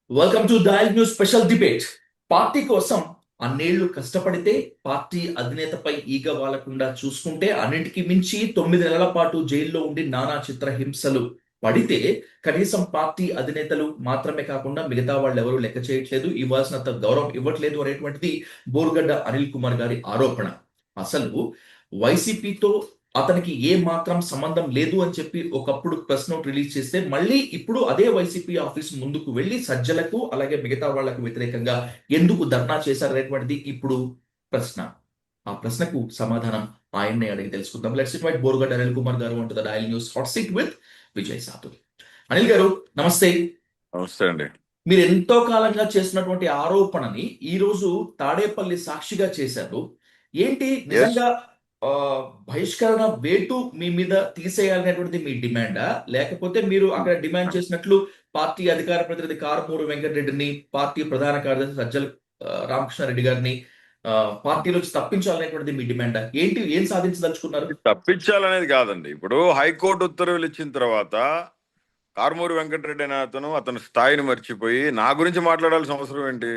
Welcome to dial news special debate. Party కోసం అన్నేళ్లు కష్టపడితే party అధినేతపై ఈగ వాలకుండా చూసుకుంటే అన్నింటికి మించి 9 నెలల పాటు జైల్లో ఉండి నానా చిత్ర హింసలు పడితే కనీసం పార్టీ అధినేతలు మాత్రమే కాకుండా మిగతా వాళ్ళు ఎవరు లెక్క చేయట్లేదు, ఇవ్వాల్సినంత గౌరవం ఇవ్వట్లేదు అనేటువంటిది బోరుగడ్డ అనిల్ కుమార్ గారి ఆరోపణ. అసలు వైసీపీతో అతనికి ఏ మాత్రం సంబంధం లేదు అని చెప్పి ఒకప్పుడు ప్రెస్ నోట్ రిలీజ్ చేస్తే మళ్ళీ ఇప్పుడు అదే వైసీపీ ఆఫీస్ ముందుకు వెళ్లి సజ్జలకు అలాగే మిగతా వాళ్లకు వ్యతిరేకంగా ఎందుకు ధర్నా చేశారనేటువంటిది ఇప్పుడు ప్రశ్న. ఆ ప్రశ్నకు సమాధానం ఆయన్నే అడిగి తెలుసుకుందాం. లెట్స్ ఇన్వైట్ బోరుగడ్డ అనిల్ కుమార్ గారు onto the dial news hot seat with Vijay Sathu. Anil గారు నమస్తే. నమస్తే అండి. మీరు ఎంతో కాలంగా చేసినటువంటి ఆరోపణని ఈ రోజు తాడేపల్లి సాక్షిగా చేశారు. ఏంటి నిజంగా ఆ, బహిష్కరణ వేటు మీ మీద తీసేయాలనేటువంటిది మీ డిమాండా, లేకపోతే మీరు అక్కడ డిమాండ్ చేసినట్లు పార్టీ అధికార ప్రతినిధి కారుమూరి వెంకటరెడ్డిని, పార్టీ ప్రధాన కార్యదర్శి సజ్జల రామకృష్ణారెడ్డి గారిని పార్టీలోకి తప్పించాలనేటువంటిది మీ డిమాండా? ఏంటి, ఏం సాధించదలుచుకున్నారు? తప్పించాలనేది కాదండి. ఇప్పుడు హైకోర్టు ఉత్తర్వులు ఇచ్చిన తర్వాత కారుమూరి వెంకటరెడ్డి అనే అతని స్థాయిని మర్చిపోయి నా గురించి మాట్లాడాల్సిన అవసరం ఏంటి?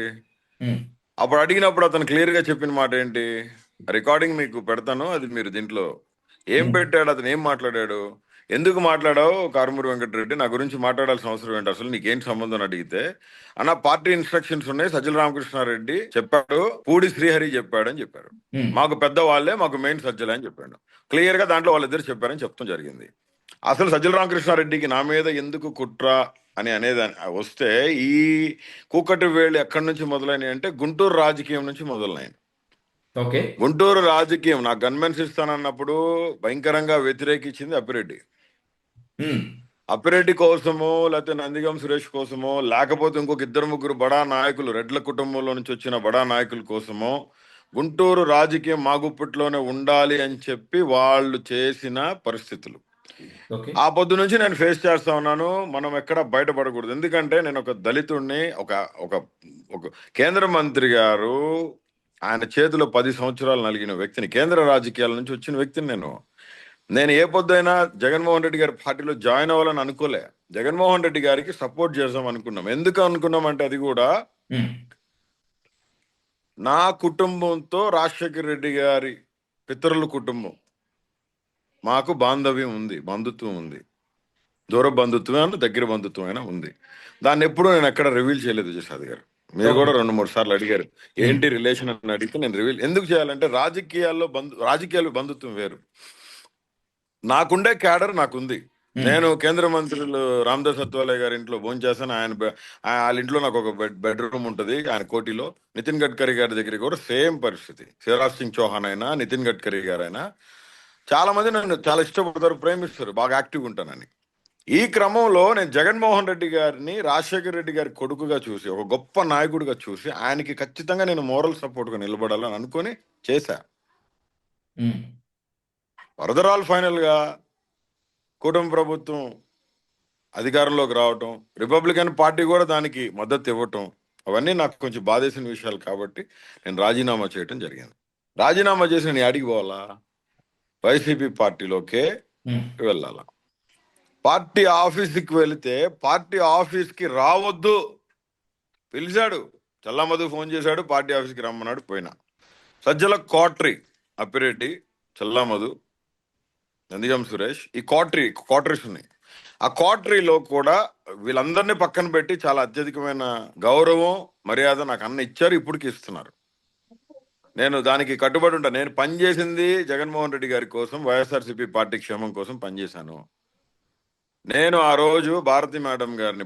అప్పుడు అడిగినప్పుడు అతను క్లియర్ గా చెప్పిన మాట ఏంటి? రికార్డింగ్ మీకు పెడతాను, అది మీరు దీంట్లో ఏం పెట్టాడు, అతను ఏం మాట్లాడాడు, ఎందుకు మాట్లాడావు కారుమూరి వెంకటరెడ్డి, నా గురించి మాట్లాడాల్సిన అవసరం ఏంటి, అసలు నీకేం సంబంధం అని అడిగితే అన్న పార్టీ ఇన్స్ట్రక్షన్స్ ఉన్నాయి, సజ్జల రామకృష్ణారెడ్డి చెప్పాడు, పూడి శ్రీహరి చెప్పాడు అని చెప్పారు. మాకు పెద్ద వాళ్ళే, మాకు మెయిన్ సజ్జలే అని చెప్పాడు. క్లియర్ గా దాంట్లో వాళ్ళిద్దరు చెప్పారని చెప్తాం జరిగింది. అసలు సజ్జల రామకృష్ణారెడ్డికి నా మీద ఎందుకు కుట్ర అని అనేది వస్తే ఈ కూకటి వేళ్ళు ఎక్కడి నుంచి మొదలైనవి అంటే గుంటూరు రాజకీయం నుంచి మొదలైనవి. గుంటూరు రాజకీయం నాకు గన్మెన్స్ ఇస్తానన్నప్పుడు భయంకరంగా వ్యతిరేకించింది అప్పిరెడ్డి. అప్పిరెడ్డి కోసమో లేకపోతే నందిగం సురేష్ కోసమో లేకపోతే ఇంకొక ఇద్దరు ముగ్గురు బడా నాయకులు, రెడ్ల కుటుంబంలో నుంచి వచ్చిన బడా నాయకుల కోసమో గుంటూరు రాజకీయం మా గుప్పిట్లోనే ఉండాలి అని చెప్పి వాళ్ళు చేసిన పరిస్థితులు. ఆ పొద్దు నుంచి నేను ఫేస్ చేస్తా ఉన్నాను. మనం ఎక్కడ బయటపడకూడదు. ఎందుకంటే నేను ఒక దళితుడిని, ఒక ఒక ఒక కేంద్ర మంత్రి గారు ఆయన చేతిలో 10 సంవత్సరాలు నలిగిన వ్యక్తిని, కేంద్ర రాజకీయాల నుంచి వచ్చిన వ్యక్తిని. నేను ఏ పొద్దుైనా జగన్మోహన్ రెడ్డి గారి పార్టీలో జాయిన్ అవ్వాలని అనుకోలే. జగన్మోహన్ రెడ్డి గారికి సపోర్ట్ చేద్దాం అనుకున్నాం. ఎందుకు అనుకున్నామంటే అది కూడా నా కుటుంబంతో రాజశేఖర రెడ్డి గారి పితరుల కుటుంబం, మాకు బాంధవ్యం ఉంది, బంధుత్వం ఉంది, దూర బంధుత్వం దగ్గర బంధుత్వం అయినా ఉంది. దాన్ని ఎప్పుడూ నేను ఎక్కడ రివీల్ చేయలేదు విజయసాద్ గారు. మీరు కూడా 2-3 సార్లు అడిగారు ఏంటి రిలేషన్ అని అడిగితే నేను రివీల్ ఎందుకు చేయాలంటే రాజకీయాలు బంధుత్వం వేరు. నాకుండే క్యాడర్ నాకుంది. నేను కేంద్ర మంత్రులు రామదాస్ అత్వాలే గారి ఇంట్లో భోంచేస్తాను. వాళ్ళ ఇంట్లో నాకు ఒక బెడ్రూమ్ ఉంటుంది ఆయన కోటిలో. నితిన్ గడ్కరీ గారి దగ్గర కూడా సేమ్ పరిస్థితి. శివరాజ్ సింగ్ చౌహాన్ అయినా, నితిన్ గడ్కరీ గారైనా చాలా మంది నన్ను చాలా ఇష్టపడతారు, ప్రేమిస్తారు, బాగా యాక్టివ్గా ఉంటానని. ఈ క్రమంలో నేను జగన్మోహన్ రెడ్డి గారిని రాజశేఖర రెడ్డి గారి కొడుకుగా చూసి, ఒక గొప్ప నాయకుడిగా చూసి ఆయనకి ఖచ్చితంగా నేను మోరల్ సపోర్ట్గా నిలబడాలని అనుకుని చేశా. వరదరాలు ఫైనల్గా కుటుంబ ప్రభుత్వం అధికారంలోకి రావటం, రిపబ్లికన్ పార్టీ కూడా దానికి మద్దతు ఇవ్వటం, అవన్నీ నాకు కొంచెం బాధేసిన విషయాలు కాబట్టి నేను రాజీనామా చేయటం జరిగింది. రాజీనామా చేసి నేను అడిగి పోవాలా? వైసీపీ పార్టీలోకే వెళ్ళాలా? పార్టీ ఆఫీస్కి వెళితే పార్టీ ఆఫీస్కి రావద్దు పిలిచాడు, చల్లామధు ఫోన్ చేశాడు, పార్టీ ఆఫీస్కి రమ్మన్నాడు, పోయినా. సజ్జల కోటరీ, అప్పిరెడ్డి, చల్లామధు, నందిగం సురేష్, ఈ క్వార్టరీస్ ఉన్నాయి. ఆ క్వార్టరీలో కూడా వీళ్ళందరినీ పక్కన పెట్టి చాలా అత్యధికమైన గౌరవం, మర్యాద నాకు అన్న ఇచ్చారు, ఇప్పటికి ఇస్తున్నారు. నేను దానికి కట్టుబడి ఉంటాను. నేను పనిచేసింది జగన్మోహన్ రెడ్డి గారి కోసం, వైఎస్ఆర్సీపీ పార్టీ క్షేమం కోసం పనిచేశాను. నేను ఆ రోజు భారతి మేడం గారిని,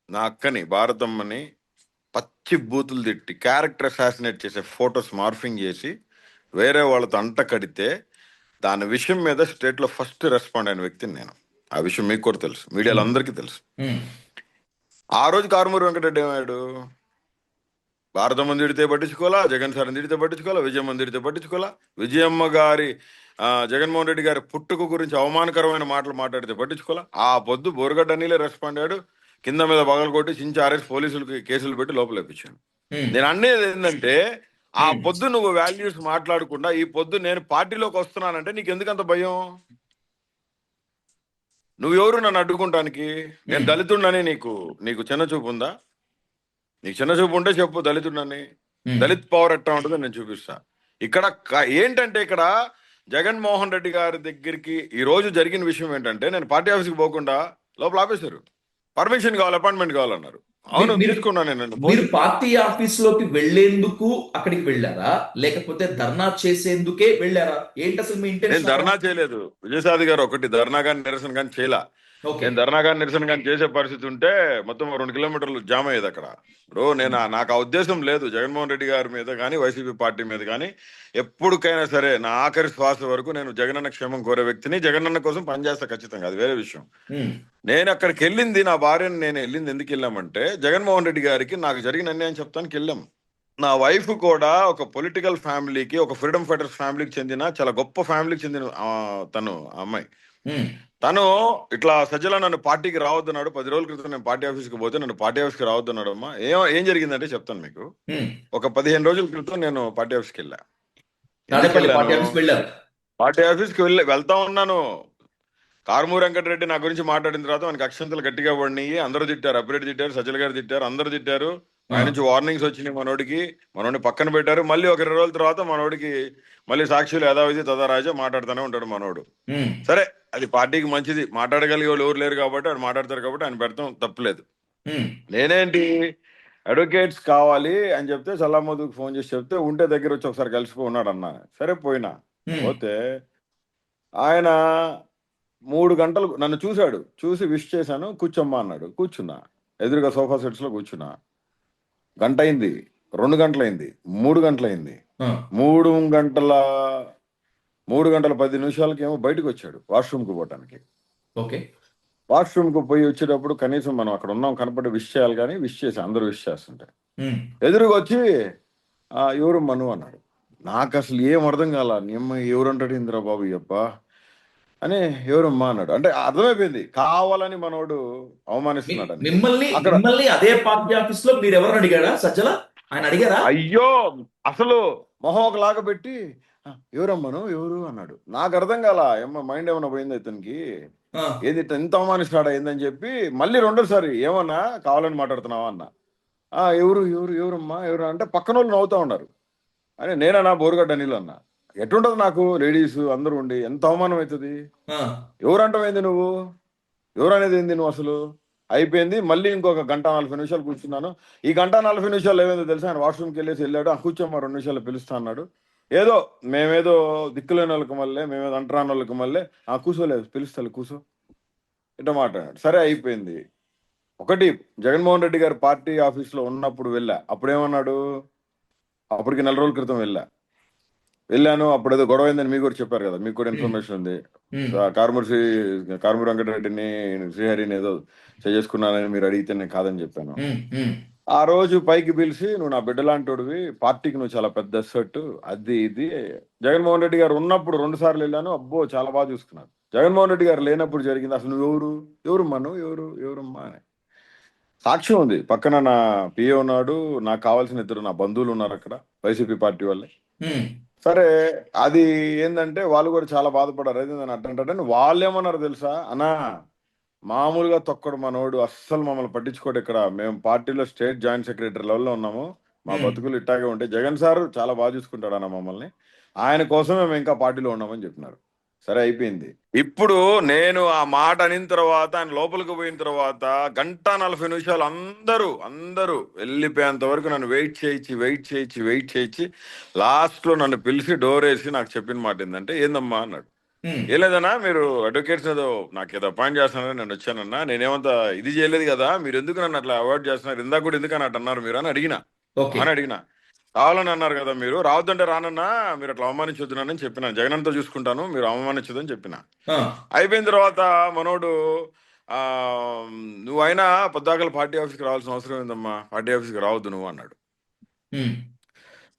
నా అక్కని భారతమ్మని పచ్చి బూతులు తిట్టి, క్యారెక్టర్ అసాసినేట్ చేసే ఫొటోస్ మార్ఫింగ్ చేసి వేరే వాళ్ళతో అంట కడితే దాని విషయం మీద స్టేట్లో ఫస్ట్ రెస్పాండ్ అయిన వ్యక్తిని నేను. ఆ విషయం మీకు కూడా తెలుసు, మీడియాలో అందరికీ తెలుసు. ఆ రోజు కారుమూరి వెంకటరెడ్డి ఏమాడు? భారతమ్మ తిడితే పట్టించుకోవాలా, జగన్ సార్ని తిడితే పట్టించుకోవాలా, విజయమ్మ తిడితే పట్టించుకోవాలా, విజయమ్మ గారి జగన్మోహన్ రెడ్డి గారి పుట్టుక గురించి అవమానకరమైన మాటలు మాట్లాడితే పట్టించుకోవాలా. ఆ పొద్దు బోరుగడ్డ అనిలే రెస్పాండ్ అయ్యాడు. కింద మీద బగలు కొట్టి చించి ఆర్ఎస్ పోలీసులకి కేసులు పెట్టి లోపల ఇప్పించాను. నేను అనేది ఏంటంటే ఆ పొద్దు నువ్వు వాల్యూస్ మాట్లాడకుండా ఈ పొద్దు నేను పార్టీలోకి వస్తున్నానంటే నీకు ఎందుకంత భయం? నువ్వెవరు నన్ను అడ్డుకుంటానికి? నేను ఉమ్, దళితుడినని నీకు నీకు చిన్న చూపు ఉందా? నీకు చిన్న చూపు ఉంటే చెప్పు దళితుడినని. ఉమ్. దళిత్ పవర్ ఎట్లా ఉంటుందో నేను చూపిస్తా. ఇక్కడ ఏంటంటే ఇక్కడ జగన్మోహన్ రెడ్డి గారి దగ్గరికి ఈ రోజు జరిగిన విషయం ఏంటంటే, నేను పార్టీ ఆఫీస్కి పోకుండా లోపల ఆపేశారు. పర్మిషన్ కావాలి, అపాయింట్మెంట్ కావాలన్నారు. మీరు అవును, మీరు తీసుకున్నాను నేను మీరు పోనీ. పార్టీ ఆఫీస్ లోకి వెళ్లేందుకు అక్కడికి వెళ్ళారా, లేకపోతే ధర్నా చేసేందుకే వెళ్ళారా? ఏంటి అసలు మీ నేను ఇంటెన్షన్ అక్కడ? ధర్నా చేయలేదు. విజయసాయి గారు ఒకటి ధర్నా కానీ నిరసన కానీ చేయలా. ఓకే. నేను ధర్నా కానీ నిరసన కానీ చేసే పరిస్థితి ఉంటే మొత్తం 2 కిలోమీటర్లు జామ్ అయ్యేది అక్కడ. ఇప్పుడు నాకు ఆ ఉద్దేశం లేదు జగన్మోహన్ రెడ్డి గారి మీద కానీ వైసీపీ పార్టీ మీద కానీ. ఎప్పటికైనా సరే నా ఆఖరి శ్వాస వరకు నేను జగనన్న క్షేమం కోరే వ్యక్తిని. జగనన్న కోసం పనిచేస్తా ఖచ్చితంగా, అది వేరే విషయం. ఉమ్, నేను అక్కడికి వెళ్ళింది, నా భార్యను నేను వెళ్ళింది ఎందుకు వెళ్ళామంటే, జగన్మోహన్ రెడ్డి గారికి నాకు జరిగిన అన్యాయం చెప్తానికి వెళ్ళాం. నా వైఫ్ కూడా ఒక పొలిటికల్ ఫ్యామిలీకి, ఒక ఫ్రీడమ్ ఫైటర్స్ ఫ్యామిలీకి చెందిన చాలా గొప్ప ఫ్యామిలీకి చెందిన తను ఆ అమ్మాయి. ఉమ్, తను ఇట్లా సజ్జల నన్ను పార్టీకి రావద్దన్నాడు. 10 రోజుల క్రితం నేను పార్టీ ఆఫీస్కి పోతే నన్ను పార్టీ ఆఫీస్కి రావద్దన్నాడు. అమ్మా ఏం జరిగిందంటే చెప్తాను మీకు. ఉమ్. ఒక 15 రోజుల క్రితం నేను పార్టీ ఆఫీస్కి వెళ్ళా. ఎందుకు తాడేపల్లి పార్టీ వెళ్ళాను? ఆఫీస్కి వెళ్ళారు. పార్టీ ఆఫీస్కి వెళ్తా ఉన్నాను. కారుమూరి వెంకటరెడ్డి నా గురించి మాట్లాడిన తర్వాత మనకి అక్షంతలు గట్టిగా పడినాయి. అందరూ తిట్టారు, అప్పిరెడ్డి తిట్టారు, సజ్జల గారు తిట్టారు, అందరూ తిట్టారు. ఆయన నుంచి వార్నింగ్స్ వచ్చినాయి. మనోడిని పక్కన పెట్టారు. మళ్ళీ ఒక 20 రోజుల తర్వాత మనోడికి మళ్ళీ సాక్షులు యథావిధి తదారాజా మాట్లాడుతూనే ఉంటాడు మనోడు. ఉమ్, సరే, అది పార్టీకి మంచిది. మాట్లాడగలిగే వాళ్ళు ఎవరు లేరు కాబట్టి ఆయన మాట్లాడతారు కాబట్టి ఆయన పెడతాం, తప్పులేదు. ఉమ్, నేనేంటి, అడ్వకేట్స్ కావాలి అని చెప్తే సల్లామోదుకు ఫోన్ చేసి చెప్తే ఉంటే దగ్గర వచ్చి ఒకసారి కలిసిపో ఉన్నాడు అన్న. సరే పోయినా. ఉమ్. పోతే ఆయన 3 గంటలు నన్ను చూశాడు. చూసి విష్ చేశాను. కూర్చోమ్మా అన్నాడు. కూర్చున్నా. ఎదురుగా సోఫా సెట్స్ లో కూర్చున్నా. గంట అయింది, 2 గంటలైంది, 3 గంటలైంది. ఆ, 3 గంటల 10 నిమిషాలకి ఏమో బయటకు వచ్చాడు వాష్రూమ్కి పోవటానికి. ఓకే. వాష్రూమ్కి పోయి వచ్చేటప్పుడు కనీసం మనం అక్కడ ఉన్నాం కనపడి విష్ చేయాలి, కానీ విష్ చేసి అందరూ విష్ చేస్తుంటే ఉమ్, ఎదురుగా వచ్చి ఎవరు మను అన్నాడు. నాకు అసలు ఏం అర్థం కాల. నీ అమ్మ ఎవరంటాడు ఇందిరా బాబు అబ్బా అని ఎవరమ్మా అన్నాడు. అంటే అర్థమైపోయింది కావాలని మనోడు అవమానిస్తున్నాడని. మిమ్మల్ని అక్కడ మిమ్మల్ని అదే పార్టీ ఆఫీస్ లో మీరు ఎవరిని అడిగాడా సజ్జల? ఆయన అడిగారా? అయ్యో, అసలు మొహం ఒకలాగా పెట్టి ఎవరమ్మను ఎవరు అన్నాడు. నాకు అర్థం కాల. ఏమో మైండ్ ఏమన్నా పోయింది ఇతనికి, ఆ, ఏది ఎంత అవమానిస్తాడా ఏందని చెప్పి మళ్ళీ రెండోసారి ఏమన్నా కావాలని మాట్లాడుతున్నావా అన్న. ఎవరు ఎవరు ఎవరమ్మా ఎవరు అంటే పక్కన వాళ్ళు నవ్వుతా ఉన్నారు. అని నేనన్నా బోరుగడ్డ నీళ్ళు అన్నా. ఎటుంటది నాకు, లేడీస్ అందరూ ఉండి ఎంత అవమానం అవుతుంది. ఆ, ఎవరంటావేంది నువ్వు, ఎవరు అనేది ఏంది నువ్వు అసలు. అయిపోయింది. మళ్ళీ ఇంకొక 1:40 నిమిషాలు కూర్చున్నాను. ఈ 1:40 నిమిషాలు ఏమైందో తెలుసా, ఆయన వాష్రూమ్కి వెళ్ళేసి వెళ్ళాడు. కూర్చోమ్మా 2 నిమిషాలు పిలుస్తా అన్నాడు. ఏదో మేమేదో దిక్కులేని వాళ్ళకి మళ్ళీ, మేమేదో అంటరాని వాళ్ళకి మళ్ళీ కూర్చోలేదు, పిలుస్తాను కూర్చో ఇట్లా మాట్లాడాడు. సరే అయిపోయింది. ఒకటి, జగన్మోహన్ రెడ్డి గారి పార్టీ ఆఫీస్లో ఉన్నప్పుడు వెళ్ళా. అప్పుడు ఏమన్నాడు, అప్పటికి 4 రోజుల క్రితం వెళ్ళాను. అప్పుడు ఏదో గొడవ అయిందని మీకు కూడా చెప్పారు కదా, మీకు కూడా ఇన్ఫర్మేషన్ ఉంది. ఉమ్, కారుమూరి వెంకటరెడ్డిని శ్రీహరిని ఏదో చేసుకున్నానని మీరు అడిగితే నేను కాదని చెప్పాను. ఉమ్, ఉమ్, ఆ రోజు పైకి పిలిచి, నువ్వు నా బిడ్డలాంటోడివి, పార్టీకి నువ్వు చాలా పెద్ద అసెట్, అది ఇది. జగన్మోహన్ రెడ్డి గారు ఉన్నప్పుడు 2 సార్లు వెళ్ళాను. అబ్బో చాలా బాగా చూసుకున్నారు. జగన్మోహన్ రెడ్డి గారు లేనప్పుడు జరిగింది. అసలు నువ్వు ఎవరమ్మా నువ్వు ఎవరమ్మా అని సాక్ష్యం ఉంది. పక్కన నా పిఏ ఉన్నాడు, నాకు కావాల్సిన 2 నా బంధువులు ఉన్నారు అక్కడ, వైసీపీ పార్టీ వాళ్ళే. ఉమ్, సరే, అది ఏంటంటే వాళ్ళు కూడా చాలా బాధపడారు. అదే నన్ను అట్టంటాడని. వాళ్ళు ఏమన్నారు తెలుసా, అన్నా మామూలుగా తొక్కడు మనోడు, అస్సలు మమ్మల్ని పట్టించుకోడు. ఇక్కడ మేము పార్టీలో స్టేట్ జాయింట్ సెక్రటరీ లెవెల్లో ఉన్నాము, మా ఉమ్. బతుకులు ఇట్టాగే ఉంటే జగన్ సార్ చాలా బాగా చూసుకుంటాడు అన్న మమ్మల్ని, ఆయన కోసమే మేము ఇంకా పార్టీలో ఉన్నామని చెప్పినారు. సరే అయిపోయింది. ఇప్పుడు నేను ఆ మాట అనిన తర్వాత, ఆయన లోపలికి పోయిన తర్వాత 1:40 నిమిషాలు అందరూ వెళ్ళిపోయేంత వరకు నన్ను వెయిట్ చేయించి లాస్ట్ లో నన్ను పిలిచి డోర్ వేసి నాకు చెప్పిన మాట ఏంటంటే, ఏందమ్మా అన్నాడు. ఉమ్, ఏం లేదన్నా, మీరు అడ్వకేట్స్ ఏదో నాకు ఏదో అపాయింట్ చేస్తున్నారని నేను వచ్చానన్నా, నేనేమంతా ఇది చేయలేదు కదా, మీరు ఎందుకు నన్ను అట్లా అవాయిడ్ చేస్తున్నారు, ఇందాక కూడా ఎందుకు అన్నట్టు అన్నారు మీరు అని అడిగినా. ఓకే. కావాలని అన్నారు కదా మీరు, రావద్దంటే రానన్నా, మీరు అట్లా అవమానించొద్దునని చెప్పిన. జగనంతా చూసుకుంటాను, మీరు అవమానించొద్దని చెప్పిన. ఆ, అయిపోయిన తర్వాత మనోడు ఆ నువ్వు అయినా పొద్దాకల పార్టీ ఆఫీస్కి రావాల్సిన అవసరం ఏందమ్మా, పార్టీ ఆఫీస్కి రావద్దు నువ్వు అన్నాడు. ఉమ్,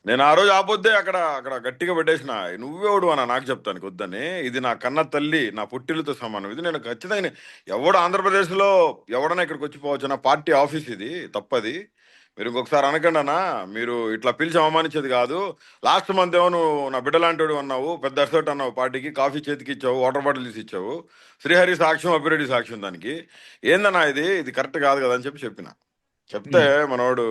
నేను ఆ రోజు ఆపొద్దే అక్కడ అక్కడ గట్టిగా పెట్టేసిన. నువ్వెవడు అన్న నాకు చెప్తానికి వద్దని, ఇది నా కన్న తల్లి, నా పుట్టిలతో సమానం, ఇది నేను ఖచ్చితంగా ఎవడు ఆంధ్రప్రదేశ్లో ఎవడన్నా ఇక్కడికి వచ్చిపోవచ్చు, నా పార్టీ ఆఫీస్ ఇది, తప్పది. మీరు ఇంకొకసారి అనకండి అన్న, మీరు ఇట్లా పిలిచి అవమానించేది కాదు. లాస్ట్ మంత్ ఏమో నువ్వు నా బిడ్డ లాంటి అన్నావు, పెద్ద అసోట్ అన్నావు, పార్టీకి కాఫీ చేతికి ఇచ్చావు, వాటర్ బాటిల్ తీసి ఇచ్చావు, శ్రీహరి సాక్ష్యం అభిరెడ్డి సాక్ష్యం, దానికి ఏందన్నా ఇది కరెక్ట్ కాదు కదా అని చెప్పిన. చెప్తే ఉమ్, మనవాడు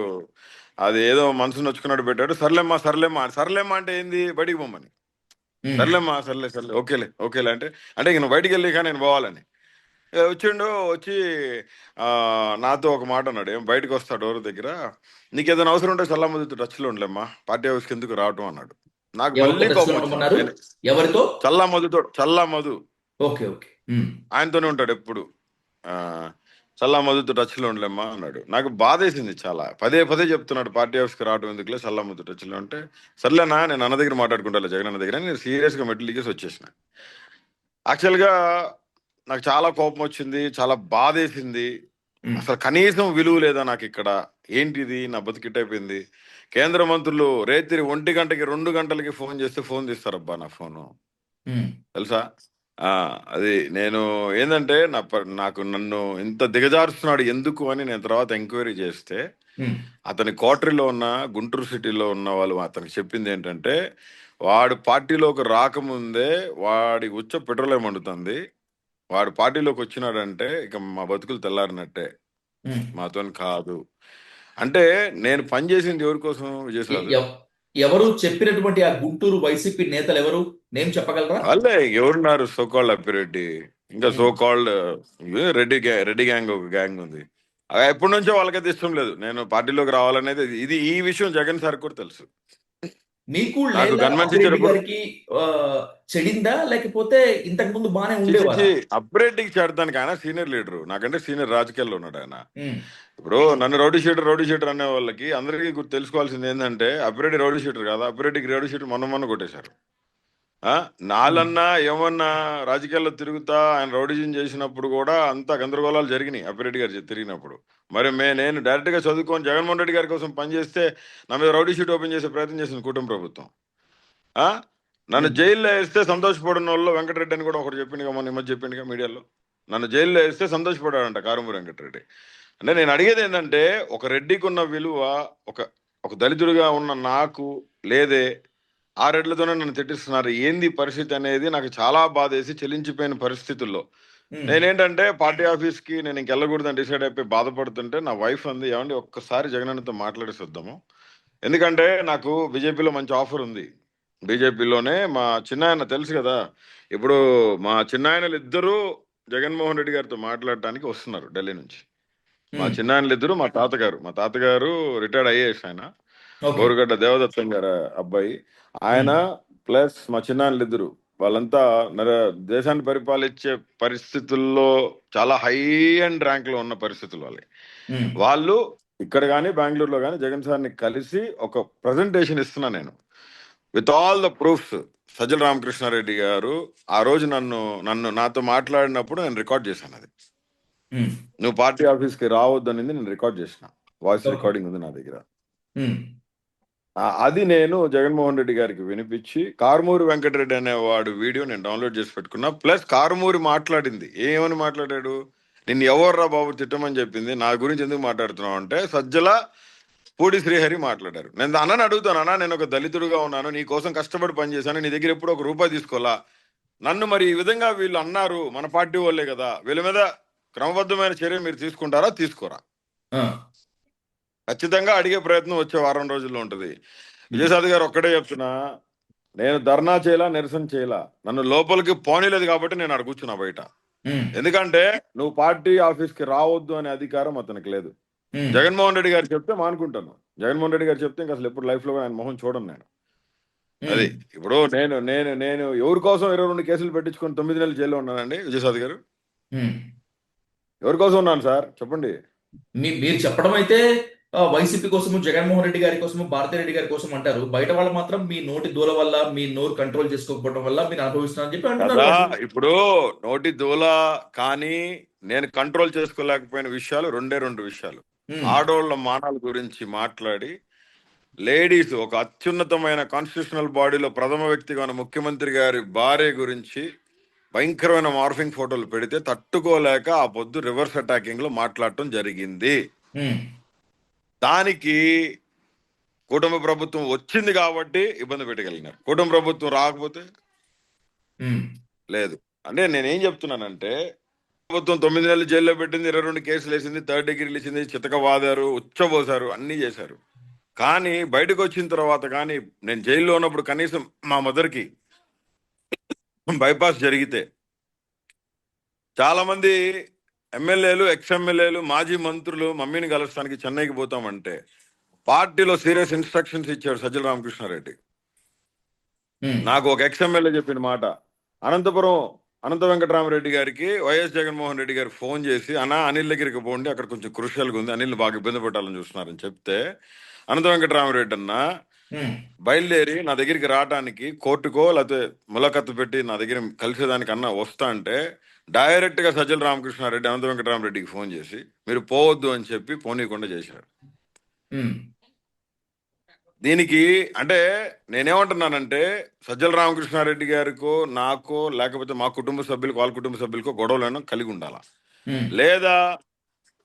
అది ఏదో మనసు నొచ్చుకున్నాడు పెట్టాడు. సర్లేమ్మా సర్లేమ్మా సర్లేమ్మా అంటే ఏంది, బయటికి పొమ్మని. ఉమ్. సర్లేమ్మా సర్లే సర్లే ఓకేలే ఓకేలే అంటే అంటే ఇక నువ్వు బయటికి వెళ్ళి కానీ నేను పోవాలని. ఇక వచ్చిండు, వచ్చి ఆ, నాతో ఒక మాట అన్నాడు. ఏం బయటకు వస్తా డోర్ దగ్గర, నీకు ఏదైనా అవసరం ఉంటే చల్లా మధుతో టచ్లో ఉండలేమ్మా, పార్టీ హౌస్కి ఎందుకు రావటం అన్నాడు. నాకు ఎవరితో మళ్ళీ టచ్ లో కోపం వచ్చింది. ఉండమన్నారు? నేను ఎవరితో? చల్లా మధు ఓకే, ఓకే. ఉమ్, ఆయనతోనే ఉంటాడు ఎప్పుడు. ఆ, చల్లా మధుతో టచ్లో ఉండలేమ్మా అన్నాడు. నాకు బాధేసింది చాలా. పదే పదే చెప్తున్నాడు పార్టీ హౌస్కి రావడం ఎందుకులే, చల్లా మధు టచ్లో ఉంటే. సర్లేనా నేను అన్న దగ్గర మాట్లాడుకుంటా, జగన్ అన్న దగ్గర. నేను సీరియస్గా మెట్లు దిగేసి వచ్చేసిన. యాక్చువల్గా నాకు చాలా కోపం వచ్చింది, చాలా బాధేసింది. ఉమ్, అసలు కనీసం విలువ లేదా నాకు ఇక్కడ. ఏంటిది నా బతికిట్ అయిపోయింది. కేంద్ర మంత్రులు రేత్రి 1 గంటకి 2 గంటలకి ఫోన్ చేస్తే ఫోన్ తీస్తారబ్బా నా ఫోను, ఉమ్, తెలుసా. ఆ అది నేను ఏంటంటే నాకు నన్ను ఇంత దిగజారుస్తున్నాడు ఎందుకు అని నేను తర్వాత ఎంక్వైరీ చేస్తే, ఉమ్, అతని కోటరీలో ఉన్న గుంటూరు సిటీలో ఉన్న వాళ్ళు అతనికి చెప్పింది ఏంటంటే, వాడు పార్టీలోకి రాకముందే వాడి ఉచ్చ పెట్రోల్ మండుతుంది, వాడు పార్టీలోకి వచ్చినాడంటే ఇక మా బతుకులు తెల్లారినట్టే, ఉమ్. మాతోని కాదు. అంటే నేను పనిచేసింది ఎవరి కోసం ఎ- విజయసాగర్? ఎవ- ఎవరు చెప్పినటువంటి ఆ గుంటూరు వైసీపీ నేతలు ఎవరు? నేమ్ చెప్పగలరా? వాళ్ళే ఎవరున్నారు, సోకాల్డ్ అప్పిరెడ్డి, ఇంకా ఉమ్. సోకాల్డ్ రెడ్డి గ్యాంగ్, ఒక గ్యాంగ్ ఉంది. ఎప్పటి నుంచో వాళ్ళకైతే ఇష్టం లేదు నేను పార్టీలోకి రావాలనేది. ఈ విషయం జగన్ సార్ కూడా తెలుసు. మీకు నాకు లేదా గన్మెన్స్ అప్పిరెడ్డి ఇచ్చేటప్పుడు గారికి ఆ, చెడిందా, లేకపోతే ఇంతకు ముందు బానే చిచిచి ఉండేవారా? అప్పిరెడ్డికి చేరడానికి ఆయన సీనియర్ లీడరు, నాకంటే సీనియర్ రాజకీయాల్లో ఉన్నాడు ఆయన. ఉమ్, ఇప్పుడు నన్ను రౌడీ షీటర్ అనే వాళ్ళకి అందరికీ తెలుసుకోవాల్సింది ఏంటంటే, అప్పిరెడ్డి రౌడీ షీటర్ కాదా, అప్పిరెడ్డికి రౌడీ షీటర్ మొన్న కొట్టేశారు. ఆ ఉమ్, నాలన్నా ఏమన్నా రాజకీయాల్లో తిరుగుతా ఆయన రౌడీజం చేసినప్పుడు కూడా అంత గందరగోళాలు జరిగినాయి అప్పిరెడ్డి గారు తిరిగినప్పుడు. మరి నేను డైరెక్ట్ గా చదువుకొని జగన్మోహన్ రెడ్డి గారి కోసం పనిచేస్తే నా మీద రౌడీ షీట్ ఓపెన్ చేసే ప్రయత్నం చేసింది కూటమి ప్రభుత్వం. ఆ నన్ను ఉమ్, జైల్లో వేస్తే సంతోషపడిన వాళ్ళు వెంకటరెడ్డి అని కూడా ఒకటి చెప్పింది, మొన్న ఈ మధ్య చెప్పిందిగా మీడియాలో. నన్ను జైల్లో వేస్తే సంతోషపడాడంట కారుమూరి వెంకటరెడ్డి. అంటే నేను అడిగేది ఏంటంటే, ఒక రెడ్డికి ఉన్న విలువ ఒక ఒక దళితుడిగా ఉన్న నాకు లేదే, ఆ రెడ్లతోనే నన్ను తిట్టిస్తున్నారు, ఏంది పరిస్థితి అనేది నాకు చాలా బాధేసి చెల్లించిపోయిన పరిస్థితుల్లో ఉమ్, నేనేంటంటే పార్టీ ఆఫీస్కి నేను ఇంకెళ్ళకూడదని డిసైడ్ అయిపోయి బాధపడుతుంటే, నా వైఫ్ అంది, ఏమండి ఒక్కసారి జగనన్నతో మాట్లాడేసి వద్దాము, ఎందుకంటే నాకు బీజేపీలో మంచి ఆఫర్ ఉంది. బీజేపీలోనే మా చిన్నాయన తెలుసు కదా. ఇప్పుడు మా చిన్నాయనలు ఇద్దరూ జగన్మోహన్ రెడ్డి గారితో మాట్లాడటానికి వస్తున్నారు ఢిల్లీ నుంచి. మా ఉమ్. చిన్నాయనలు ఇద్దరు, మా తాతగారు రిటైర్డ్ ఐఏఎస్ ఆయన, ఓకే. బోరుగడ్డ దేవదత్తం గారి అబ్బాయి ఆయన, ఉమ్, ప్లస్ మా చిన్నాన్నలు ఇద్దరు. వాళ్ళంతా దేశాన్ని పరిపాలించే పరిస్థితుల్లో చాలా హై అండ్ ర్యాంక్ లో ఉన్న పరిస్థితులు వాళ్ళే. ఉమ్, వాళ్ళు ఇక్కడ కానీ బెంగళూరులో కానీ జగన్ సార్ని కలిసి ఒక ప్రజెంటేషన్ ఇస్తున్నా నేను, with all the proofs. Sajjala Ramakrishna Reddy గారు ఆ రోజు నాతో మాట్లాడినప్పుడు నేను రికార్డ్ చేశాను అది. ఉమ్. నువ్వు పార్టీ ఆఫీస్కి రావద్దనింది నేను రికార్డ్ చేసిన, వాయిస్ ఓకే. రికార్డింగ్ ఉంది నా దగ్గర. ఉమ్, అది నేను జగన్మోహన్ రెడ్డి గారికి వినిపించి, కారుమూరి వెంకటరెడ్డి అనేవాడు వీడియో నేను డౌన్లోడ్ చేసి పెట్టుకున్నా. ప్లస్ కారుమూరి మాట్లాడింది, ఏమని మాట్లాడాడు, నిన్ను ఎవర్రా బాబు తిట్టమని చెప్పింది, నా గురించి ఎందుకు మాట్లాడుతున్నావు అంటే, సజ్జల పూడి శ్రీహరి మాట్లాడారు. నేను అన్నని అడుగుతాను, అన్న నేను ఒక దళితుడుగా ఉన్నాను, నీ కోసం కష్టపడి పనిచేశాను, నీ దగ్గర ఎప్పుడు 1 రూపాయి తీసుకోవాలా, నన్ను మరి ఈ విధంగా వీళ్ళు అన్నారు, మన పార్టీ వాళ్ళే కదా, వీళ్ళ మీద క్రమబద్ధమైన చర్య మీరు తీసుకుంటారా తీసుకోరా? ఆ, ఖచ్చితంగా అడిగే ప్రయత్నం వచ్చే వారం రోజుల్లో ఉంటుంది. ఉమ్, విజయసాద్ గారు ఒక్కడే చెప్తున్నా, నేను ధర్నా చేయలా, నిరసన చేయలా, నన్ను లోపలికి పోనీలేదు కాబట్టి నేను అక్కడ కూర్చున్నా బయట. ఉమ్, ఎందుకంటే నువ్వు పార్టీ ఆఫీస్కి రావద్దు అనే అధికారం అతనికి లేదు. ఉమ్, జగన్మోహన్ రెడ్డి గారు చెప్తే మానుకుంటాను, జగన్మోహన్ రెడ్డి గారు చెప్తే ఇంకా అసలు ఎప్పుడు లైఫ్ లో ఆయన మొహం చూడను నేను. అది ఉమ్, ఇప్పుడు నేను ఎవరి కోసం 22 కేసులు పెట్టించుకొని 9 నెలలు జైల్లో ఉన్నానండి విజయసాద్ గారు? ఉమ్. ఎవరి కోసం ఉన్నాను సార్ చెప్పండి? మీరు చెప్పడం అయితే వైసీపీ కోసము, జగన్మోహన్ రెడ్డి గారి కోసము, భారతిరెడ్డి గారి కోసం అంటారు. బయట వాళ్ళు మాత్రం మీ నోటి దూల వల్ల, మీ నోరు కంట్రోల్ చేసుకోకపోవడం వల్ల మీరు అనుభవిస్తున్నారని చెప్పి అంటున్నారు కదా, వాళ్ళు. ఇప్పుడు నోటి దూల కానీ నేను కంట్రోల్ చేసుకోలేకపోయిన విషయాలు రెండు విషయాలు. ఉమ్, ఆడోళ్ళ మానాల గురించి మాట్లాడి, లేడీస్ ఒక అత్యున్నతమైన కాన్స్టిట్యూషనల్ బాడీలో ప్రథమ వ్యక్తిగా ఉన్న ముఖ్యమంత్రి గారి భార్య గురించి భయంకరమైన మార్ఫింగ్ ఫోటోలు పెడితే తట్టుకోలేక ఆ పొద్దు రివర్స్ అటాకింగ్ లో మాట్లాడటం జరిగింది. ఉమ్, దానికి కుటుంబ ప్రభుత్వం వచ్చింది కాబట్టి ఇబ్బంది పెట్టగలిగినారు. కుటుంబ ప్రభుత్వం రాకపోతే ఉమ్, లేదు. అంటే నేనేం చెప్తున్నానంటే, ప్రభుత్వం 9 నెలలు జైల్లో పెట్టింది, 22 కేసులు వేసింది, థర్డ్ డిగ్రీలు ఇచ్చింది, చితక వాదారు, ఉచ్చబోసారు, అన్నీ చేశారు. కానీ బయటకు వచ్చిన తర్వాత కానీ నేను జైల్లో ఉన్నప్పుడు కనీసం మా మదర్కి బైపాస్ జరిగితే చాలా మంది ఎమ్మెల్యేలు, ఎక్స్ ఎమ్మెల్యేలు, మాజీ మంత్రులు మమ్మీని కలుస్తానికి చెన్నైకి పోతామంటే పార్టీలో సీరియస్ ఇన్స్ట్రక్షన్స్ ఇచ్చాడు సజ్జల రామకృష్ణారెడ్డి. ఉమ్, నాకు ఒక ఎక్స్ ఎమ్మెల్యే చెప్పిన మాట, అనంతపురం అనంత వెంకటరామరెడ్డి గారికి వైఎస్ జగన్మోహన్ రెడ్డి గారికి ఫోన్ చేసి, అన్న అనిల్ దగ్గరికి పోండి, అక్కడ కొంచెం క్రూషియల్గా ఉంది, అనిల్ బాగా ఇబ్బంది పెట్టాలని చూస్తున్నారని చెప్తే, అనంత వెంకటరామరెడ్డి అన్న ఉమ్, బయలుదేరి నా దగ్గరికి రావడానికి కోర్టుకో లేకపోతే ములాఖత్తు పెట్టి నా దగ్గర కలిసేదానికి అన్న వస్తా అంటే డైరెక్ట్ గా సజ్జల రామకృష్ణారెడ్డి అనంత వెంకటరామరెడ్డికి ఫోన్ చేసి మీరు పోవద్దు అని చెప్పి పోనీయకుండా చేశారు. ఉమ్, దీనికి అంటే నేనేమంటున్నానంటే, సజ్జల రామకృష్ణారెడ్డి గారికో నాకో లేకపోతే మా కుటుంబ సభ్యులకు వాళ్ళ కుటుంబ సభ్యులకో గొడవలను కలిగి ఉండాలా, ఉమ్, లేదా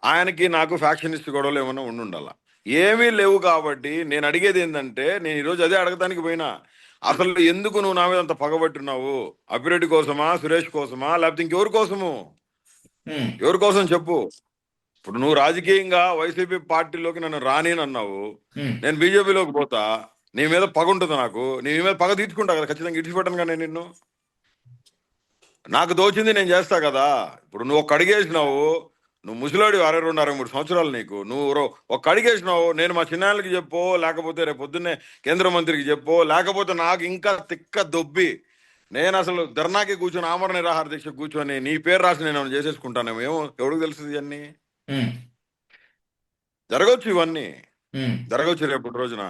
ఆయనకి నాకు ఫ్యాక్షనిస్ట్ గొడవలు ఏమైనా ఉండాలా. ఏమీ లేవు. కాబట్టి నేను అడిగేది ఏంటంటే, నేను ఈరోజు అదే అడగటానికి పోయినా, అసలు ఎందుకు నువ్వు నా మీద అంత పగబట్టున్నావు? అభిరెడ్డి కోసమా, సురేష్ కోసమా, లేకపోతే ఇంకెవరి కోసము? ఉమ్, ఎవరి కోసం చెప్పు. ఇప్పుడు నువ్వు రాజకీయంగా వైసీపీ పార్టీలోకి నన్ను రానినన్నావు, ఉమ్, నేను బీజేపీలోకి పోతా, నీ మీద పగ ఉంటుంది నాకు, నీ మీద పగ తీర్చుకుంటా కదా, ఖచ్చితంగా ఇడిచిపెట్టను కదా నేను నిన్ను. నాకు దోచింది నేను చేస్తా కదా. ఇప్పుడు నువ్వు ఒక్క అడిగేసినావు, నువ్వు ముసలాడి 62, 63 సంవత్సరాలు నీకు, నువ్వు ఒక్క అడిగేసినావు, నేను మా చిన్నాళ్ళకి చెప్పో, లేకపోతే రేపు పొద్దున్నే కేంద్ర మంత్రికి చెప్పో, లేకపోతే నాకు ఇంకా తిక్క దొబ్బి నేను అసలు ధర్నాకి కూర్చొని ఆమరణ నిరాహార దీక్ష కూర్చొని నీ పేరు రాసి నేను ఏమైనా చేసేసుకుంటానేమో, ఏమో ఎవరికి తెలుస్తుంది ఇవన్నీ. ఉమ్, జరగవచ్చు, ఇవన్నీ ఉమ్. జరగవచ్చు రేపటి రోజున.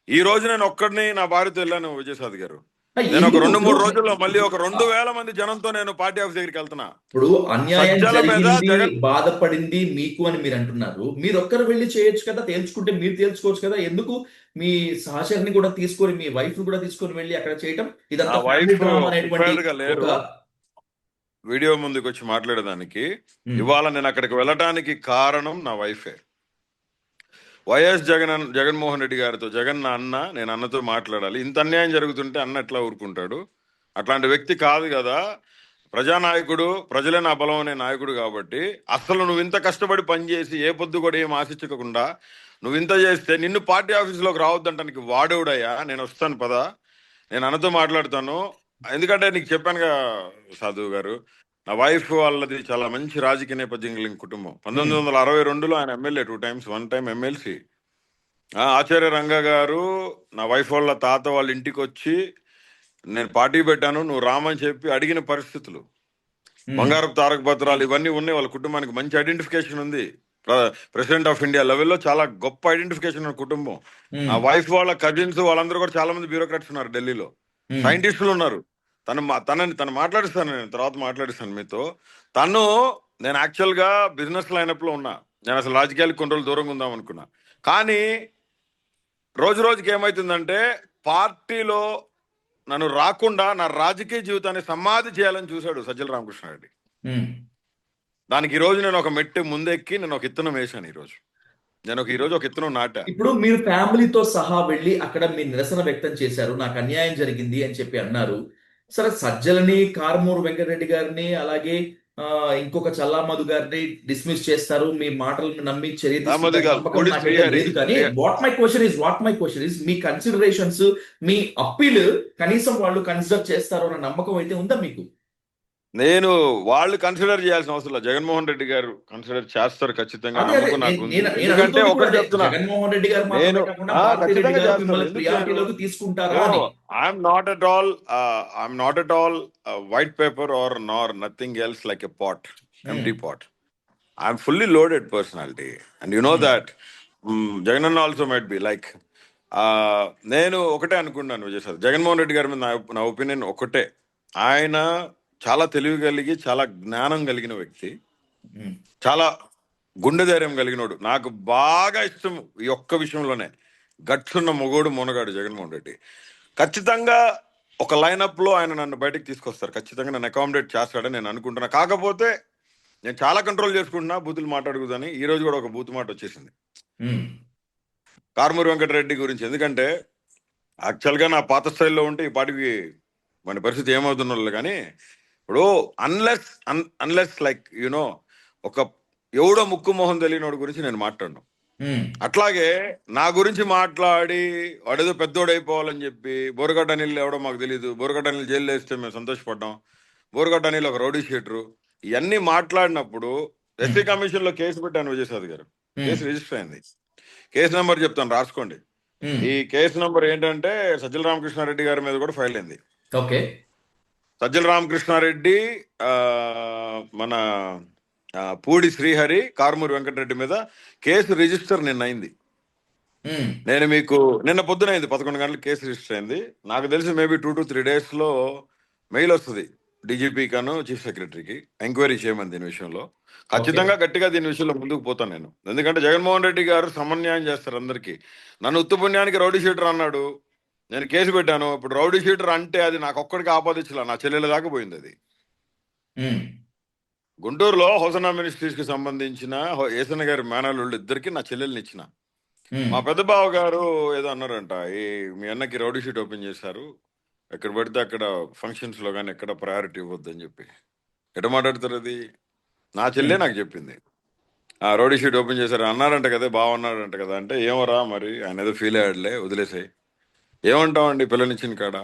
ఈ రోజు నేను ఒక్కడిని నా భార్యతో వెళ్ళాను విజయసాద్ గారు. ఆ, నేను ఒక ఎందుకు 2-3 ఇప్పుడు రోజుల్లో మళ్ళీ ఒక 2,000 మంది జనంతో నేను పార్టీ ఆఫీస్ దగ్గరికి వెళ్తున్నా. ఇప్పుడు అన్యాయం సజ్జల మీద జరిగింది, జగన్ బాధపడింది మీకు అని మీరు అంటున్నారు. మీరు ఒక్కరు వెళ్ళి చేయొచ్చు కదా, తేల్చుకుంటే మీరు తేల్చుకోవచ్చు కదా. ఎందుకు మీ సహచరిని కూడా తీసుకొని, మీ వైఫ్ కూడా తీసుకొని వెళ్ళి అక్కడ చేయటం? నా ఇదంతా ఫ్యామిలీ వైఫ్ డ్రామా అనేటువంటి ప్రిపేర్డ్ గా ఒక లేరు వీడియో ముందుకు వచ్చి మాట్లాడేదానికి. ఉమ్, ఇవాళ నేను అక్కడికి వెళ్ళటానికి కారణం నా వైఫే. జగన్మోహన్ రెడ్డి గారితో, జగన్ నా అన్న, నేను అన్నతో మాట్లాడాలి. ఇంత అన్యాయం జరుగుతుంటే అన్న ఎట్లా ఊరుకుంటాడు? అట్లాంటి వ్యక్తి కాదు కదా. ప్రజానాయకుడు, ప్రజలే నా బలం అనే నాయకుడు కాబట్టి, అసలు నువ్వు ఇంత కష్టపడి పనిచేసి ఏ పొద్దు కూడా ఏం ఆశించకుండా నువ్వు ఇంత చేస్తే నిన్ను పార్టీ ఆఫీసులోకి రావద్దంటానికి వాడేవుడయ్యా. నేను వస్తాను పదా, నేను అన్నతో మాట్లాడతాను. ఎందుకంటే నీకు చెప్పానుగా సాధు గారు, నా వైఫ్ వాళ్ళది చాలా మంచి రాజకీయ నేపథ్యం కలిగిన కుటుంబం. ఉమ్, 1962లో ఆయన ఎమ్మెల్యే 2 times, 1 time ఎమ్మెల్సీ. ఆచార్య రంగ గారు నా వైఫ్ వాళ్ళ తాత వాళ్ళ ఇంటికి వచ్చి నేను పార్టీ పెట్టాను నువ్వు రామని చెప్పి అడిగిన పరిస్థితులు, ఉమ్, బంగారపు తారక పత్రాలు ఇవన్నీ ఉన్నాయి. వాళ్ళ కుటుంబానికి మంచి ఐడెంటిఫికేషన్ ఉంది. ప్రెసిడెంట్ ఆఫ్ ఇండియా లెవెల్లో చాలా గొప్ప ఐడెంటిఫికేషన్ ఉన్న కుటుంబం. నా ఉమ్, వైఫ్ వాళ్ళ కజిన్స్ వాళ్ళందరూ కూడా చాలా మంది బ్యూరోక్రాట్స్ ఉన్నారు ఢిల్లీలో, ఉమ్, సైంటిస్టులు ఉన్నారు. తనని మాట్లాడిస్తాను, నేను తర్వాత మాట్లాడిస్తాను మీతో. తను నేను యాక్చువల్గా బిజినెస్ లైనప్ లో ఉన్నా, నేను అసలు రాజకీయాలకు కొన్ని రోజులు దూరంగా ఉందాం అనుకున్నా. కానీ రోజు రోజుకి ఏమవుతుందంటే, పార్టీలో నన్ను రాకుండా నా రాజకీయ జీవితాన్ని సమాధి చేయాలని చూశాడు సజ్జల రామకృష్ణారెడ్డి. ఉమ్. దానికి ఈ రోజు నేను ఒక మెట్టు ముందెక్కి నేను ఒక ఇత్తనం వేశాను. ఈ రోజు ఒక ఇత్తనం నాటా. ఇప్పుడు మీరు ఫ్యామిలీతో సహా వెళ్ళి అక్కడ మీ నిరసన వ్యక్తం చేశారు, నాకు అన్యాయం జరిగింది అని చెప్పి అన్నారు. సరే, సజ్జలని, కారుమూరు వెంకటరెడ్డి గారిని, అలాగే ఇంకొక చల్లా మధు గారిని డిస్మిస్ చేస్తారు, మీ మాటలను నమ్మి చర్య అహ్మద్ తీసుకుంటారు, గారు, నమ్మకం గుడి నాకైతే శ్రీహరి, లేదు. కానీ what my question is me considerations, me appeal కనీసం వాళ్ళు కన్సిడర్ చేస్తారు అన్న నమ్మకం అయితే ఉందా మీకు? నేను వాళ్ళు కన్సిడర్ చేయాల్సిన అవసరం లేదు, జగన్మోహన్ రెడ్డి గారు కన్సిడర్ చేస్తారు ఖచ్చితంగా, అదే అదే నమ్మకం నాకు ఉంది. నేను ఎందుకంటే అడుగుతుంది కూడా ఒకటి అదే. చెప్తున్నా, జగన్మోహన్ రెడ్డి గారు మాత్రమే నేను కాకుండా భారతీ రెడ్డి ఖచ్చితంగా గారు చేస్తారు. మిమ్మల్ని ఎందుకు చేయరు? ప్రియారిటీలోకి తీసుకుంటారా అని. I'm not at all white paper or nor nothing else like a pot, empty pot. I'm fully loaded personality and you know that. Jagan అన్న ఆల్సో మైట్ బి లైక్, నేను ఒకటే అనుకున్నాను విజయ్ సార్, జగన్మోహన్ రెడ్డి గారి మీద నా ఒపీనియన్ ఒకటే. ఆయన చాలా తెలివి కలిగి, చాలా జ్ఞానం కలిగిన వ్యక్తి, ఉమ్, చాలా గుండె ధైర్యం కలిగినోడు. నాకు బాగా ఇష్టం ఈ ఒక్క విషయంలోనే, గట్స్ ఉన్న మొగోడు మొనగాడు జగన్మోహన్ రెడ్డి. ఖచ్చితంగా ఒక లైనప్ లో ఆయన నన్ను బయటకు తీసుకొస్తారు, ఖచ్చితంగా నన్ను అకామిడేట్ చేస్తాడని నేను అనుకుంటున్నా. కాకపోతే నేను చాలా కంట్రోల్ చేసుకుంటున్నా బూతులు మాట్లాడకూడదని. ఈ రోజు కూడా ఒక బూతు మాట వచ్చేసింది. ఉమ్, కారుమూరి వెంకటరెడ్డి గురించి. ఎందుకంటే యాక్చువల్గా నా పాత స్టైల్లో ఉంటే ఈ పాటికి మన పరిస్థితి ఏమవుతున్నోళ్ళు. కానీ ఇప్పుడు అన్లెస్ లైక్ యునో ఒక ఎవడో ముక్కు మొహం తెలియనోడి గురించి నేను మాట్లాడను. ఉమ్, అట్లాగే నా గురించి మాట్లాడి వాడేదో పెద్దోడైపోవాలని చెప్పి బోరగడ్డ అనిల్ ఎవడో మాకు తెలియదు, బోరగడ్డ అనిల్ జైల్లో వేస్తే మేము సంతోషపడ్డాం, బోరగడ్డ అనిల్ ఒక రౌడీ షీటరు, ఇవన్నీ మాట్లాడినప్పుడు ఉమ్, ఎస్సీ కమిషన్ లో కేసు పెట్టాను విజయసాద్ గారు. ఉమ్, కేసు రిజిస్టర్ అయింది. కేసు నెంబర్ చెప్తాను, రాసుకోండి. ఉమ్. ఈ కేసు నెంబర్ ఏంటంటే సజ్జల రామకృష్ణారెడ్డి గారి మీద కూడా ఫైల్ అయింది. ఓకే. సజ్జల రామకృష్ణారెడ్డి, ఆ, మన పూడి శ్రీహరి, కారుమూరి వెంకటరెడ్డి మీద కేసు రిజిస్టర్ నిన్న అయింది. ఉమ్, నేను మీకు నిన్న పొద్దున అయింది, 11 గంటలకు కేసు రిజిస్టర్ అయింది. నాకు తెలిసి మేబీ 2 to 3 days లో మెయిల్ వస్తుంది డీజీపీ కాను చీఫ్ సెక్రటరీకి ఎంక్వైరీ చేయమని దీని విషయంలో. ఓకే. ఖచ్చితంగా గట్టిగా దీని విషయంలో ముందుకు పోతాను నేను. ఎందుకంటే జగన్మోహన్ రెడ్డి గారు సమన్యాయం చేస్తారు అందరికీ. నన్ను ఉత్తుపుణ్యానికి రౌడీ షీటర్ అన్నాడు, నేను కేసు పెట్టాను. ఇప్పుడు రౌడీ షీటర్ అంటే అది నాకు ఒక్కడికి ఆపాదించలా, నా చెల్లెల దాకా పోయింది అది. ఉమ్, గుంటూరులో హోసనా మినిస్ట్రీస్ కి సంబంధించిన ఏసన్న గారి మేనల్లుళ్ళు ఇద్దరికి నా చెల్లెల్ని ఇచ్చిన. ఉమ్, మా పెద్ద బావ గారు ఏదో అన్నారంట, ఈ మీ అన్నకి రౌడీ షీట్ ఓపెన్ చేశారు, ఎక్కడ పడితే అక్కడ ఫంక్షన్స్ లో కానీ ఎక్కడ ప్రయారిటీ ఇవ్వద్దని చెప్పి. ఎట మాట్లాడతారు అది? నా చెల్లె ఉమ్, నాకు చెప్పింది, ఆ రౌడీ షీట్ ఓపెన్ చేశారు అన్నారంట కదా, బావ అన్నారంట కదా. అంటే ఏమోరా మరి, ఆయన ఏదో ఫీల్ అయ్యాడులే, వదిలేసాయి. ఏమంటామండి పిల్లనిచ్చిన కాడ.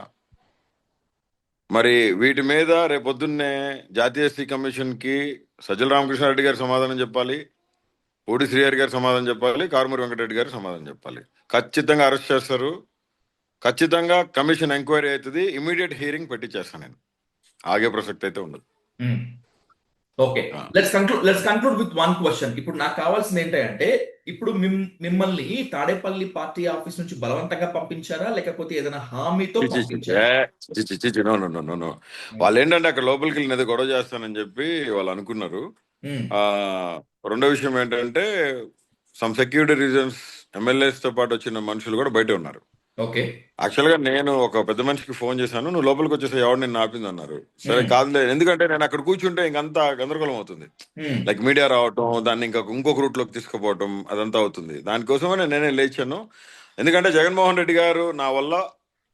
మరి వీటి మీద రేపొద్దున్నే జాతీయ ఎస్సీ కమిషన్ కి సజ్జల రామకృష్ణారెడ్డి గారు సమాధానం చెప్పాలి, పూడి శ్రీహరి గారు సమాధానం చెప్పాలి, కారుమూరి వెంకటరెడ్డి గారు సమాధానం చెప్పాలి. ఖచ్చితంగా అరెస్ట్ చేస్తారు, ఖచ్చితంగా కమిషన్ ఎంక్వైరీ అవుతుంది, ఇమీడియట్ హియరింగ్ పెట్టించేస్తాను నేను. ఆగే ప్రసక్తి అయితే ఉండదు. ఉమ్. ఓకే. ఆ. Let's conclude with one question. ఇప్పుడు నాకు కావాల్సింది ఏంటంటే, ఇప్పుడు మిమ్మల్ని తాడేపల్లి పార్టీ ఆఫీస్ నుంచి బలవంతంగా పంపించారా, లేకపోతే ఏదైనా హామీతో చి చి చి చి. పంపించారా? చి చి చి చి. No no no no no. Um, వాళ్ళు ఏంటంటే అక్కడ లోపలికి వెళ్ళి ఏదో గొడవ చేస్తానని చెప్పి వాళ్ళు అనుకున్నారు. ఉమ్, ఆ, రెండో విషయం ఏంటంటే సమ్ సెక్యూరిటీ రీజన్స్ ఎమ్మెల్యేస్ తో పాటు వచ్చిన మనుషులు కూడా బయట ఉన్నారు. ఓకే. యాక్చువల్ గా నేను ఒక పెద్ద మనిషికి ఫోన్ చేశాను, నువ్వు లోపలికి వచ్చేసి ఎవరు నిన్ను ఆపింది అన్నారు. సరే ఉమ్, కాదులే, ఎందుకంటే నేను అక్కడ కూర్చుంటే ఇంకంతా గందరగోళం అవుతుంది. ఉమ్, లైక్ మీడియా రావటం, దాన్ని ఇంకొక రూట్ లోకి తీసుకుపోవటం, అదంతా అవుతుంది. దానికోసమే నేనే లేచాను. ఎందుకంటే జగన్మోహన్ రెడ్డి గారు నా వల్ల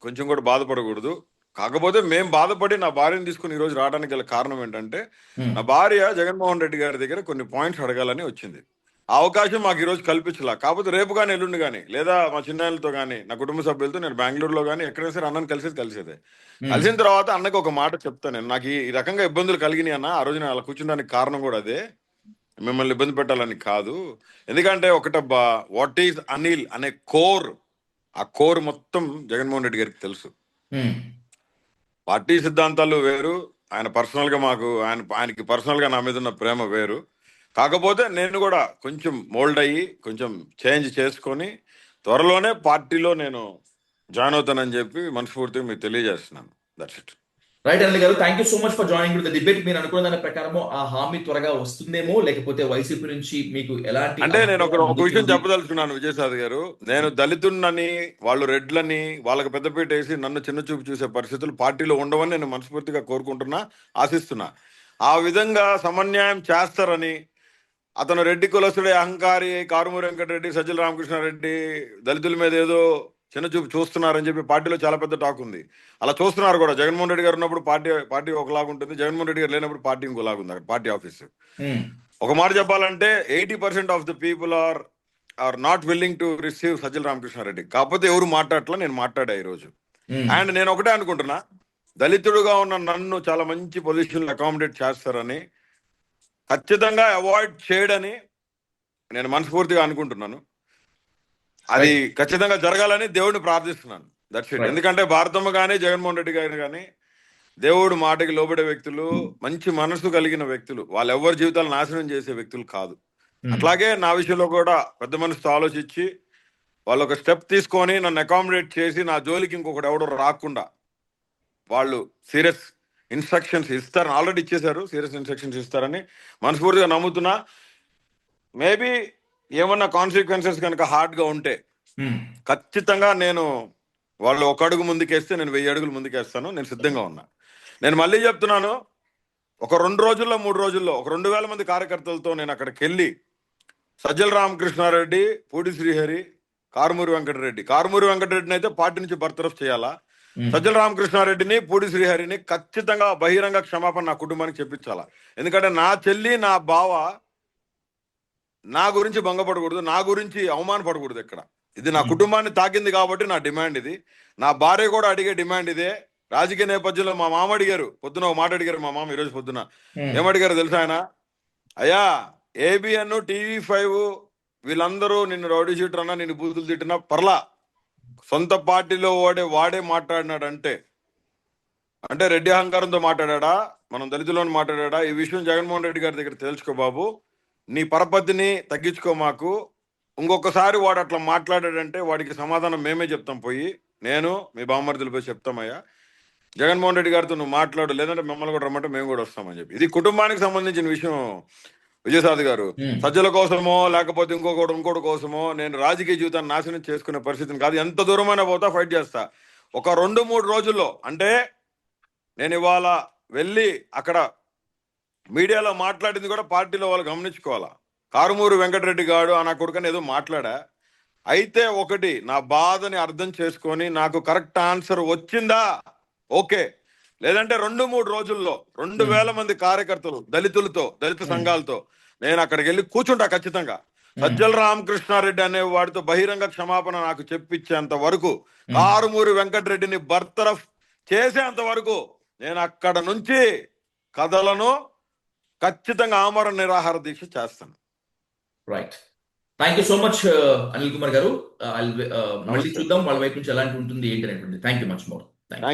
కొంచెం కూడా బాధపడకూడదు. కాకపోతే మేము బాధపడి నా భార్యను తీసుకుని ఈ రోజు రావడానికి గల కారణం ఏంటంటే, ఉమ్, నా భార్య జగన్మోహన్ రెడ్డి గారి దగ్గర కొన్ని పాయింట్స్ అడగాలని వచ్చింది. ఆ అవకాశం మాకు ఈ రోజు కల్పించలా. కాకపోతే రేపు కానీ ఎల్లుండి కానీ లేదా మా చిన్నాయలతో కానీ నా కుటుంబ సభ్యులతో నేను బెంగళూరులో కానీ ఎక్కడైనా సరే అన్నను కలిసేదే. ఉమ్, కలిసిన తర్వాత అన్నకి ఒక మాట చెప్తాను నేను, నాకు ఈ రకంగా ఇబ్బందులు కలిగినాయి అన్న, ఆ రోజు నేను అలా కూర్చుండానికి కారణం కూడా అదే, మిమ్మల్ని ఇబ్బంది పెట్టాలని కాదు. ఎందుకంటే ఒకటబ్బా, వాట్ ఈజ్ అనిల్ అనే కోర్, ఆ కోర్ మొత్తం జగన్మోహన్ రెడ్డి గారికి తెలుసు. ఉమ్. పార్టీ సిద్ధాంతాలు వేరు, ఆయన పర్సనల్ గా ఆయనకి పర్సనల్ గా నా మీద ఉన్న ప్రేమ వేరు. కాకపోతే నేను కూడా కొంచెం మోల్డ్ అయ్యి కొంచెం చేంజ్ చేసుకొని త్వరలోనే పార్టీలో నేను జాయిన్ అవుతానని చెప్పి మనస్ఫూర్తిగా మీకు తెలియజేస్తున్నాను. That's it. రైట్ అనిల్ గారు, thank you so much for joining the debate. మీరు అనుకున్న దాని ప్రకారము ఆ హామీ త్వరగా వస్తుందేమో, లేకపోతే వైసీపీ నుంచి మీకు ఎలాంటి అంటే నేను ఒక విషయం అందుతుంది? చెప్పదలుచుకున్నాను విజయసాద్ గారు. నేను దళితున్నని, వాళ్ళు రెడ్లని, వాళ్ళకి పెద్దపీట వేసి నన్ను చిన్న చూపు చూసే పరిస్థితులు పార్టీలో ఉండవని నేను మనస్ఫూర్తిగా కోరుకుంటున్నా, ఆశిస్తున్నా. ఆ విధంగా సమన్యాయం చేస్తారని, అతను రెడ్డి కులస్తుడే, అహంకారి, కారుమూరి వెంకటరెడ్డి, సజ్జల రామకృష్ణారెడ్డి దళితుల మీద ఏదో చిన్న చూపు చూస్తున్నారని చెప్పి పార్టీలో చాలా పెద్ద టాక్ ఉంది. అలా చూస్తున్నారు కూడా. జగన్మోహన్ రెడ్డి గారు ఉన్నప్పుడు పార్టీ ఒకలాగా ఉంటుంది, జగన్మోహన్ రెడ్డి గారు లేనప్పుడు పార్టీ ఇంకోలాగా ఉంది అక్కడ పార్టీ ఆఫీస్. ఉమ్, ఒక మాట చెప్పాలంటే 80% of the people are not willing to receive Sajjala Ramakrishna Reddy. కాకపోతే ఎవరు మాట్లాడట్లా, నేను మాట్లాడా ఈరోజు. ఉమ్, అండ్ నేను ఒకటే అనుకుంటున్నా, దళితుడుగా ఉన్న నన్ను చాలా మంచి పొజిషన్లో అకామిడేట్ చేస్తారని, ఖచ్చితంగా అవాయిడ్ చేయడని నేను మనస్ఫూర్తిగా అనుకుంటున్నాను. అది రైట్, ఖచ్చితంగా జరగాలని దేవుడిని ప్రార్థిస్తున్నాను. That's it. రైట్. ఎందుకంటే భారతమ్మ కానీ జగన్మోహన్ రెడ్డి గారు కానీ దేవుడు మాటకి లోబడే వ్యక్తులు, మంచి మనసు కలిగిన వ్యక్తులు. వాళ్ళు ఎవరి జీవితాలు నాశనం చేసే వ్యక్తులు కాదు. ఉమ్, అట్లాగే నా విషయంలో కూడా పెద్ద మనసుతో ఆలోచించి వాళ్ళు ఒక స్టెప్ తీసుకొని నన్ను అకామిడేట్ చేసి నా జోలికి ఇంకొకటి ఎవడో రాకుండా వాళ్ళు సీరియస్ ఇన్స్ట్రక్షన్స్ ఇస్తారని, ఆల్రెడీ ఇచ్చేశారు, సీరియస్ ఇన్స్ట్రక్షన్స్ ఇస్తారని మనస్ఫూర్తిగా నమ్ముతున్నా. మేబీ ఏమన్నా కాన్సిక్వెన్సెస్ కనుక హార్డ్గా ఉంటే ఉమ్. ఖచ్చితంగా నేను, వాళ్ళు ఒక అడుగు ముందుకేస్తే నేను 1000 అడుగులు ముందుకేస్తాను. నేను సిద్ధంగా ఉన్నా. నేను మళ్ళీ చెప్తున్నాను, ఒక 2 రోజుల్లో 3 రోజుల్లో ఒక 2000 మంది కార్యకర్తలతో నేను అక్కడికి వెళ్ళి సజ్జల రామకృష్ణారెడ్డి, పూడి శ్రీహరి, కారుమూరి వెంకటరెడ్డిని అయితే పార్టీ నుంచి బర్తరఫ్ చేయాలా. ఉమ్, సజ్జల రామకృష్ణారెడ్డిని, పూడి శ్రీహరిని ఖచ్చితంగా బహిరంగ క్షమాపణ నా కుటుంబానికి చెప్పించాలా. ఎందుకంటే నా చెల్లి, నా బావ నా గురించి భంగపడకూడదు, నా గురించి అవమానపడకూడదు. ఇక్కడ ఇది నా ఉమ్, కుటుంబాన్ని తాకింది కాబట్టి నా డిమాండ్ ఇది. నా భార్య కూడా అడిగే డిమాండ్ ఇదే. రాజకీయ నేపథ్యంలో మా మామ అడిగారు, పొద్దున ఒక మాట అడిగారు మా మామ ఈరోజు పొద్దున. ఉమ్, ఏమడిగారు తెలుసా ఆయన? అయ్యా, ఏబిఎన్, TV5 వీళ్ళందరూ నిన్ను రౌడీ షీటర్ అన్నా, నిన్ను బూతులు తిట్టినా పర్లా, సొంత పార్టీలో వాడే మాట్లాడినాడంటే అంటే రెడ్డి అహంకారంతో మాట్లాడా, మనం దళితులను మాట్లాడా? ఈ విషయం జగన్మోహన్ రెడ్డి గారి దగ్గర తెలుసుకో బాబు, నీ పరపతిని తగ్గించుకో మాకు. ఇంకొకసారి వాడు అట్లా మాట్లాడాడంటే వాడికి సమాధానం మేమే చెప్తాం. పోయి నేను మీ బామ్మర్దులు పోయి చెప్తామయ్యా, జగన్మోహన్ రెడ్డి గారితో నువ్వు మాట్లాడు, లేదంటే మిమ్మల్ని కూడా రమ్మంటే మేము కూడా వస్తామని చెప్పి. ఇది కుటుంబానికి సంబంధించిన విషయం విజయసాద్ గారు. ఉమ్. సజ్జల కోసమో లేకపోతే ఇంకోటి కోసమో నేను రాజకీయ జీవితాన్ని నాశనం చేసుకునే పరిస్థితిని కాదు. ఎంత దూరమైనా పోతా, ఫైట్ చేస్తా. ఒక 2-3 రోజుల్లో, అంటే నేను ఇవాళ వెళ్ళి అక్కడ మీడియాలో మాట్లాడింది కూడా పార్టీలో వాళ్ళు గమనించుకోవాలా. కారుమూరి వెంకటరెడ్డి గారు నా కొడుకని ఏదో మాట్లాడా, అయితే ఒకటి నా బాధని అర్థం చేసుకొని నాకు కరెక్ట్ ఆన్సర్ వచ్చిందా ఓకే, లేదంటే 2-3 రోజుల్లో 2,000 మంది కార్యకర్తలు, దళితులతో, దళిత సంఘాలతో నేను అక్కడికి వెళ్ళి కూర్చుంటా ఖచ్చితంగా. సజ్జల రామకృష్ణారెడ్డి అనే వాడితో బహిరంగ క్షమాపణ నాకు చెప్పించేంత వరకు, కారుమూరి వెంకటరెడ్డిని బర్తరఫ్ చేసేంత వరకు నేను అక్కడ నుంచి కథలను ఖచ్చితంగా ఆమరణ నిరాహార దీక్ష చేస్తాను. Right. Thank you so much Anil Kumar గారు. మళ్ళీ నమస్తే. చూద్దాం వాళ్ళ వైపు నుంచి ఎలాంటి ఉంటుంది ఏంటి అనేటువంటి. Thank you much more. Thank you.